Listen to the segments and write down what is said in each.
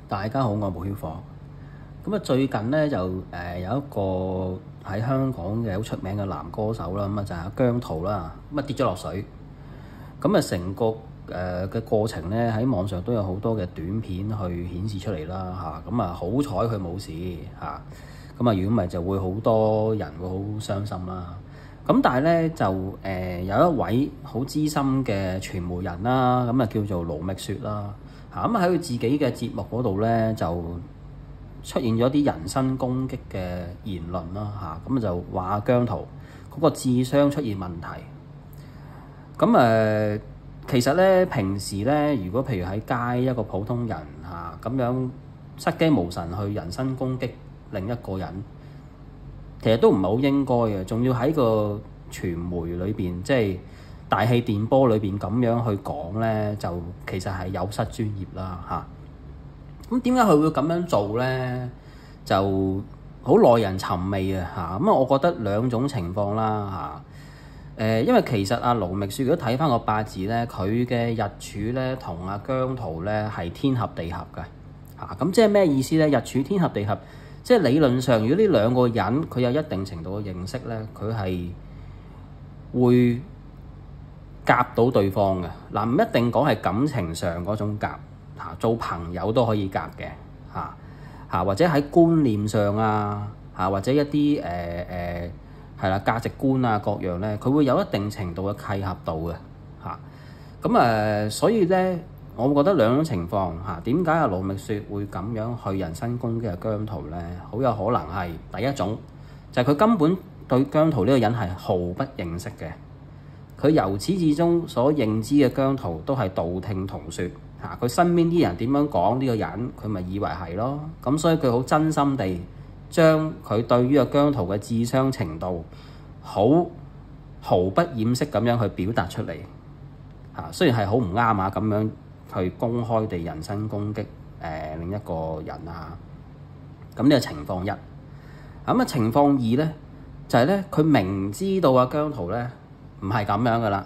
大家好，我係毛曉火。咁啊，最近咧就有一個喺香港嘅好出名嘅男歌手啦，咁啊就係姜濤啦，咁啊跌咗落水。咁啊成個嘅過程咧喺網上都有好多嘅短片去顯示出嚟啦嚇。咁啊好彩佢冇事嚇。咁啊如果唔係就會好多人會好傷心啦。咁但係咧就有一位好資深嘅傳媒人啦，咁啊叫做盧覓雪啦。咁喺佢自己嘅節目嗰度咧，就出現咗啲人身攻擊嘅言論啦嚇，咁就話姜濤嗰個智商出現問題。咁其實咧平時咧，如果譬如喺街一個普通人嚇咁樣失驚無神去人身攻擊另一個人，其實都唔係好應該嘅，仲要喺個傳媒裏邊，即係大氣電波裏邊咁樣去講咧，就其實係有失專業啦嚇。咁點解佢會咁樣做咧？就好耐人尋味啊嚇。咁我覺得兩種情況啦嚇。因為其實阿盧覓雪如果睇翻個八字咧，佢嘅日柱咧同阿姜濤咧係天合地合嘅嚇。咁即係咩意思咧？日柱天合地合，即係理論上，如果呢兩個人佢有一定程度嘅認識咧，佢係會夾到對方嘅嗱，唔一定講係感情上嗰種夾嚇，做朋友都可以夾嘅嚇，或者喺觀念上啊嚇，或者一啲係啦價值觀啊各樣咧，佢會有一定程度嘅契合度嘅嚇。咁所以咧，我覺得兩種情況嚇，點解阿盧覓雪會咁樣去人身攻擊阿姜濤咧？好有可能係第一種，就係佢根本對姜濤呢個人係毫不認識嘅。佢由始至終所認知嘅姜濤都係道聽途說嚇，佢身邊啲人點樣講呢個人，佢咪以為係咯。咁所以佢好真心地將佢對於阿姜濤嘅智商程度毫不掩飾咁樣去表達出嚟嚇。雖然係好唔啱啊，咁樣去公開地人身攻擊另一個人啊。咁呢個情況一。咁情況二咧就係咧，佢明知道阿姜濤咧唔係咁樣噶啦，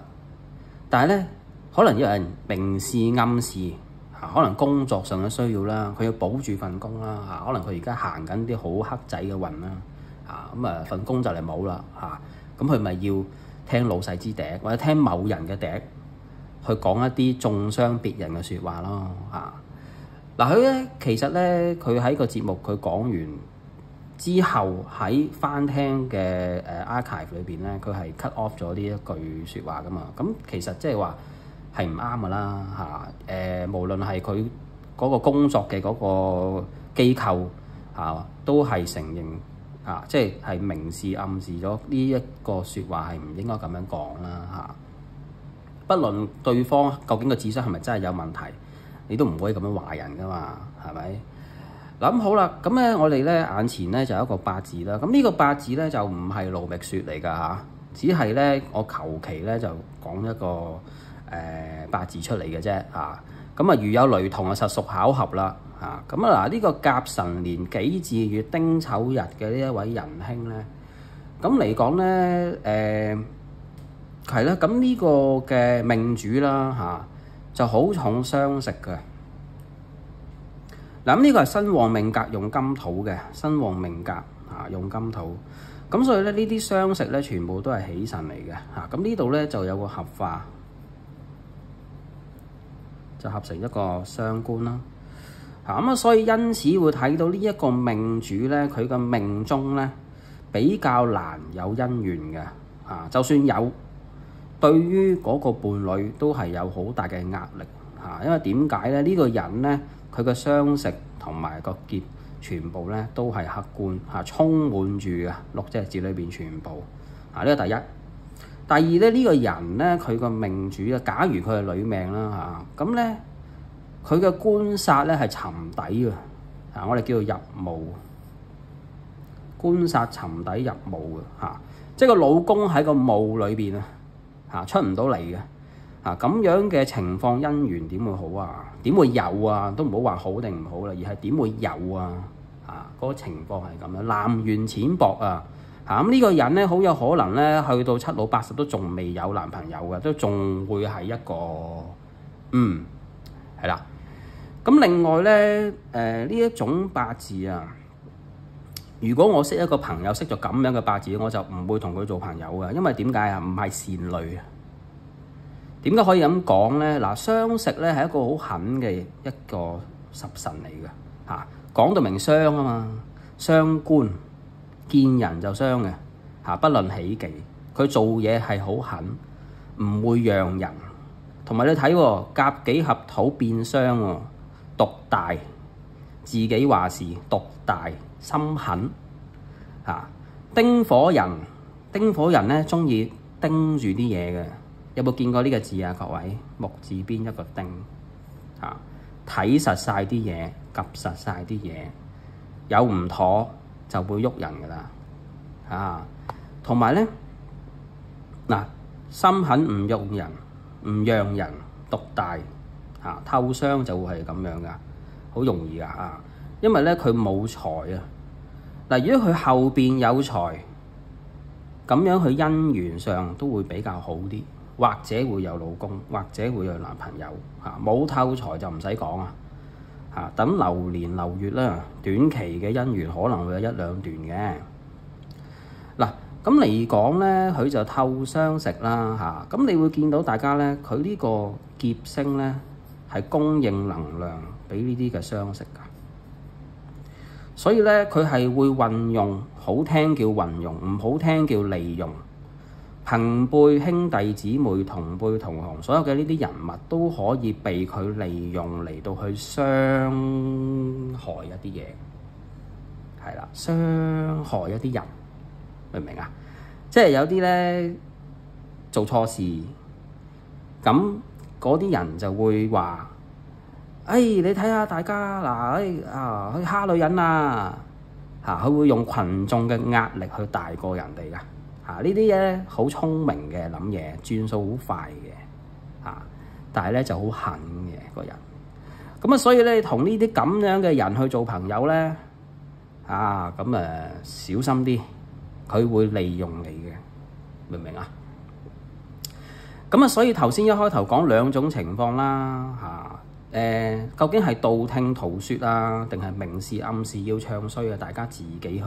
但係咧可能有人明示暗示嚇，可能工作上嘅需要啦，佢要保住份工啦嚇，可能佢而家行緊啲好黑仔嘅運啦嚇，份工就嚟冇啦嚇，咁佢咪要聽老細之笛，或者聽某人嘅笛，去講一啲中傷別人嘅説話咯嚇。嗱佢咧其實咧，佢喺個節目佢講完之後喺翻聽嘅archive 裏邊咧，佢係 cut off 咗呢一句説話噶嘛。咁其實即係話係唔啱噶啦嚇。無論係佢嗰個工作嘅嗰個機構嚇，都係承認嚇，即係明示暗示咗呢一個説話係唔應該咁樣講啦嚇。不論對方究竟個智商係咪真係有問題，你都唔可以咁樣話人噶嘛，係咪？咁好啦，咁咧我哋咧眼前咧就有一個八字啦。咁呢個八字咧就唔係盧覓雪嚟㗎嚇，只係咧我求其咧就講一個八字出嚟嘅啫嚇。咁如有雷同啊，實屬巧合啦嚇。咁嗱呢個甲辰年己巳月丁丑日嘅呢一位仁兄咧，咁嚟講咧係啦，咁呢個嘅命主啦嚇就好重傷食嘅。嗱咁呢個係身旺命格用金土嘅，身旺命格用金土，咁所以咧呢啲傷食咧全部都係喜神嚟嘅嚇。咁呢度咧就有個合化，就合成一個傷官啦嚇。咁所以因此會睇到呢一個命主咧，佢嘅命中咧比較難有姻緣嘅嚇。就算有，對於嗰個伴侶都係有好大嘅壓力嚇。因為點解咧？呢個人咧，佢嘅傷食同埋個劫全部咧都係客觀嚇，充滿住嘅六隻字裏邊全部啊。呢個第一。第二咧，呢個人咧佢個命主啊，假如佢係女命啦嚇，咁咧佢嘅官殺咧係沉底嘅啊，我哋叫做入墓，官殺沉底入墓嘅嚇，即係個老公喺個墓裏邊啊嚇，出唔到嚟嘅。咁樣嘅情況姻緣點會好啊？點會有啊？都唔好話好定唔好啦，而係點會有啊？嗰個情況係咁樣，南轅淺薄啊！咁呢個人咧，好有可能咧，去到七老八十都仲未有男朋友嘅，都仲會係一個係啦。咁另外咧，呢一種八字啊，如果我識一個朋友識咗咁樣嘅八字，我就唔會同佢做朋友嘅，因為點解啊？唔係善類啊。點解可以咁講咧？嗱，傷食咧係一個好狠嘅一個十神嚟嘅嚇，講到明傷啊嘛，傷官見人就傷嘅嚇，不論喜忌，佢做嘢係好狠，唔會讓人。同埋你睇喎，甲己合土變傷喎，獨大，自己話事，獨大，心狠嚇。丁火人，丁火人咧中意盯住啲嘢嘅。有冇見過呢個字啊？各位，木字邊一個丁嚇，睇實晒啲嘢，及實晒啲嘢，有唔妥就會喐人噶啦嚇。同埋咧嗱，心狠唔用人，唔讓人，獨大嚇，透傷就會係咁樣噶，好容易噶嚇。因為咧佢冇財啊嗱，如果佢後邊有財，咁樣佢姻緣上都會比較好啲。或者會有老公，或者會有男朋友嚇，冇透財就唔使講啊嚇。等流年流月啦，短期嘅姻緣可能會有一兩段嘅嗱。咁嚟講咧，佢就透傷食啦嚇。咁你會見到大家咧，佢呢個劫星咧係供應能量俾呢啲嘅傷食㗎，所以咧佢係會運用，好聽叫運用，唔好聽叫利用。朋輩、兄弟姊妹、同輩同行，所有嘅呢啲人物都可以被佢利用嚟到去傷害一啲嘢，係啦，傷害一啲人，明唔明啊？即係有啲咧做錯事，咁嗰啲人就會話：你睇下大家嗱，去蝦女人啊嚇，佢會用群眾嘅壓力去大過人哋㗎。呢啲嘢好聰明嘅諗嘢，轉數好快嘅嚇，但係咧就好狠嘅個人。咁啊，所以咧同呢啲咁樣嘅人去做朋友咧，小心啲，佢會利用你嘅，明唔明啊？咁啊，所以頭先一開頭講兩種情況啦嚇，究竟係道聽途説啊，定係明示暗示要唱衰啊？大家自己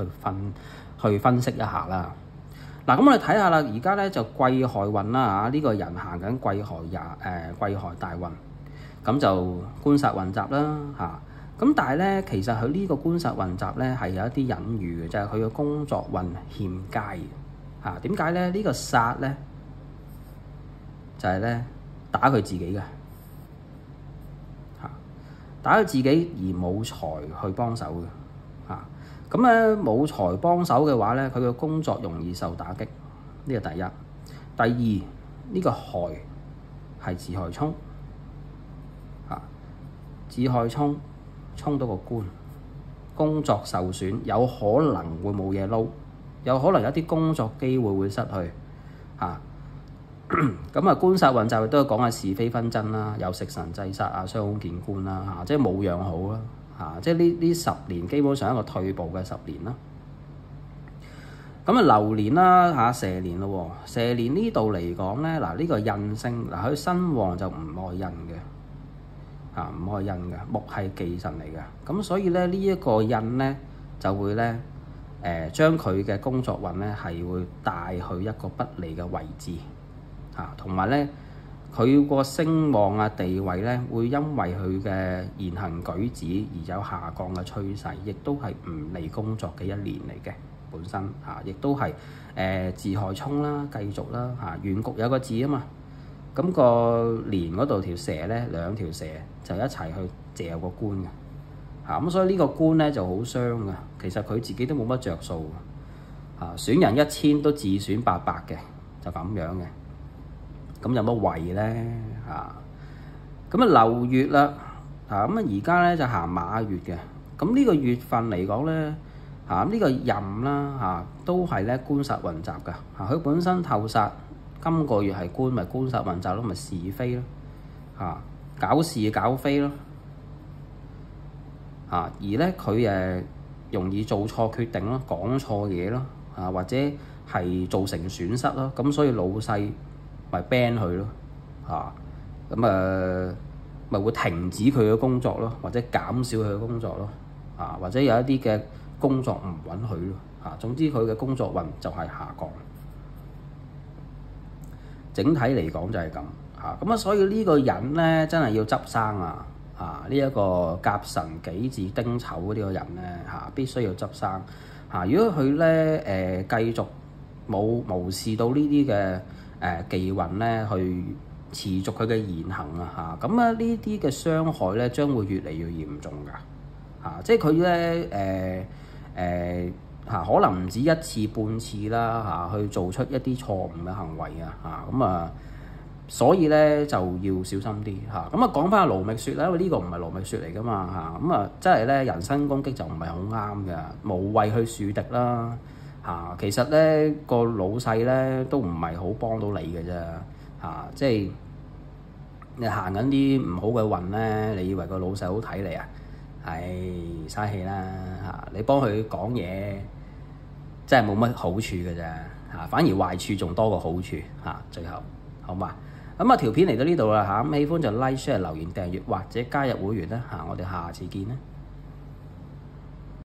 去分析一下啦。嗱，咁我哋睇下啦，而家咧就癸亥運啦嚇，呢個人行緊癸亥大運，咁就官殺混雜啦嚇。咁但係咧，其實佢呢個官殺混雜咧係有一啲隱喻嘅，就係佢嘅工作運欠佳嚇。點解咧？呢個殺咧就係咧打佢自己嘅嚇，打佢自己而冇財去幫手嘅嚇。咁咧冇財幫手嘅話咧，佢嘅工作容易受打擊。呢個第一。第二，呢個亥係自害沖嚇，自害沖到個官，工作受損，有可能會冇嘢撈，有可能有啲工作機會會失去嚇。咁啊，官殺運就都係講下是非紛爭啦，有食神制殺啊，雙凶見官啦嚇，即係冇養好啦。即係呢10年基本上一個退步嘅10年啦。咁啊，流年啦蛇年咯喎，蛇年呢度嚟講咧，呢個印星佢身旺就唔愛印嘅唔愛印嘅，木係忌神嚟嘅。咁所以咧呢一個印咧就會咧將佢嘅工作運咧係會帶去一個不利嘅位置同埋咧。佢個聲望啊地位咧，會因為佢嘅言行舉止而有下降嘅趨勢，亦都係唔利工作嘅一年嚟嘅本身亦都係自害沖啦，繼續啦原局有個字啊嘛，咁個年嗰度條蛇咧，兩條蛇就一齊去借個官嘅咁所以呢個官咧就好傷嘅，其實佢自己都冇乜着數選人1000都自選800嘅，就咁樣嘅。咁有乜謂咧咁啊流月啦咁啊而家咧就行馬月嘅，咁呢個月份嚟講咧呢個壬啦都係咧官殺混雜噶佢本身透殺，今個月係官，咪官殺混雜咯，咪是非咯搞是搞非咯而咧佢容易做錯決定咯，講錯嘢咯或者係造成損失咯，咁所以老細咪 ban 佢咯咁咪咪會停止佢嘅工作咯，或者減少佢嘅工作咯，或者有一啲嘅工作唔允許咯，總之佢嘅工作運就係下降。整體嚟講就係咁咁啊，所以呢個人咧真係要執生呢一個甲辰己巳丁丑呢個人咧必須要執生如果佢咧繼續無視到呢啲嘅忌運咧，去持續佢嘅言行咁呢啲嘅傷害咧將會越嚟越嚴重㗎即係佢咧可能唔止一次半次啦去做出一啲錯誤嘅行為所以咧就要小心啲咁講翻盧覓雪啦，因為呢個唔係盧覓雪嚟㗎嘛即係咧人身攻擊就唔係好啱嘅，無謂去樹敵啦其實咧個老細咧都唔係好幫到你嘅啫即係你行緊啲唔好嘅運咧，你以為個老細好睇你啊？嘥氣啦你幫佢講嘢真係冇乜好處嘅啫反而壞處仲多過好處最後好嘛？咁條片嚟到呢度啦咁喜歡就 like share 留言訂閱或者加入會員啦我哋下次見啦。